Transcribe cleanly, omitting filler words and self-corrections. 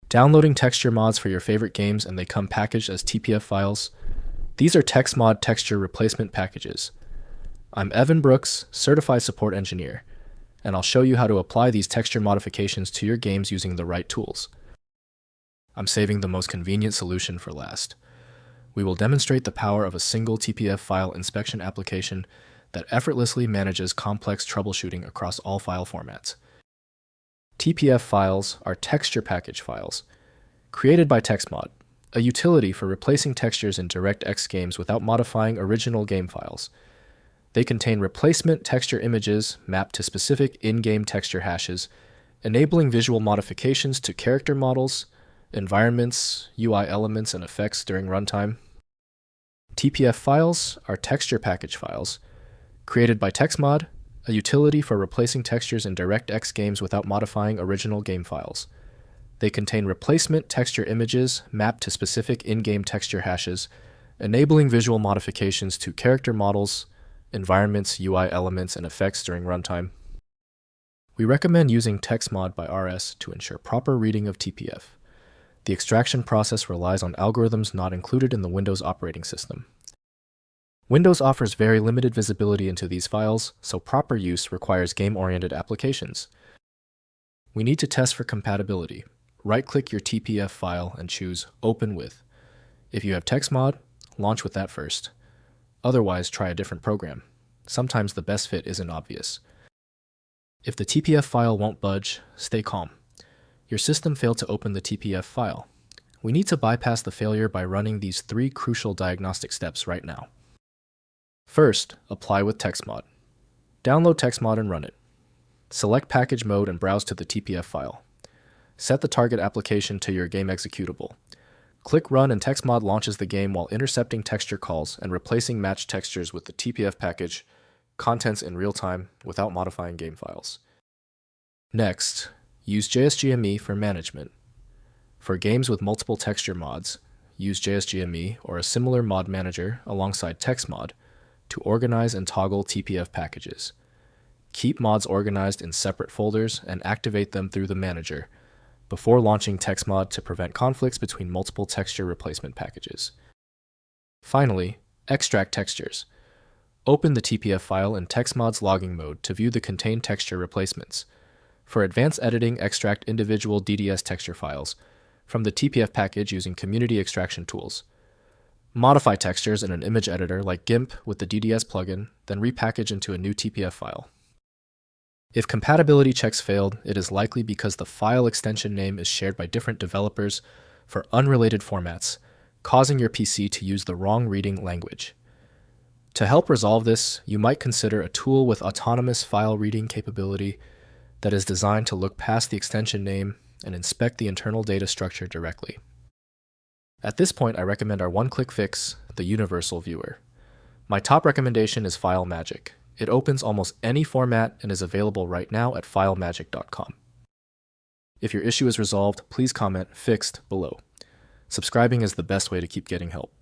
Downloading texture mods for your favorite games and they come packaged as TPF files. These are TexMod texture replacement packages. I'm Evan Brooks, Certified Support Engineer, and I'll show you how to apply these texture modifications to your games using the right tools. I'm saving the most convenient solution for last. We will demonstrate the power of a single TPF file inspection application that effortlessly manages complex troubleshooting across all file formats. TPF files are texture package files, created by TexMod, a utility for replacing textures in DirectX games without modifying original game files. They contain replacement texture images mapped to specific in-game texture hashes, enabling visual modifications to character models, environments, UI elements, and effects during runtime. TPF files are texture package files, created by TexMod, a utility for replacing textures in DirectX games without modifying original game files. They contain replacement texture images mapped to specific in-game texture hashes, enabling visual modifications to character models, environments, UI elements, and effects during runtime. We recommend using TexMod by RS to ensure proper reading of TPF. The extraction process relies on algorithms not included in the Windows operating system. Windows offers very limited visibility into these files, so proper use requires game-oriented applications. We need to test for compatibility. Right-click your TPF file and choose Open With. If you have TexMod, launch with that first. Otherwise, try a different program. Sometimes the best fit isn't obvious. If the TPF file won't budge, stay calm. Your system failed to open the TPF file. We need to bypass the failure by running these 3 crucial diagnostic steps right now. First, apply with TexMod. Download TexMod and run it. Select package mode and browse to the TPF file. Set the target application to your game executable. Click Run and TexMod launches the game while intercepting texture calls and replacing matched textures with the TPF package contents in real time without modifying game files. Next, use JSGME for management. For games with multiple texture mods, use JSGME or a similar mod manager alongside TexMod to organize and toggle TPF packages. Keep mods organized in separate folders and activate them through the manager before launching TexMod to prevent conflicts between multiple texture replacement packages. Finally, extract textures. Open the TPF file in TexMod's logging mode to view the contained texture replacements. For advanced editing, extract individual DDS texture files from the TPF package using community extraction tools. Modify textures in an image editor like GIMP with the DDS plugin, then repackage into a new TPF file. If compatibility checks failed, it is likely because the file extension name is shared by different developers for unrelated formats, causing your PC to use the wrong reading language. To help resolve this, you might consider a tool with autonomous file reading capability that is designed to look past the extension name and inspect the internal data structure directly. At this point, I recommend our one-click fix, the Universal Viewer. My top recommendation is FileMagick. It opens almost any format and is available right now at filemagick.com. If your issue is resolved, please comment Fixed below. Subscribing is the best way to keep getting help.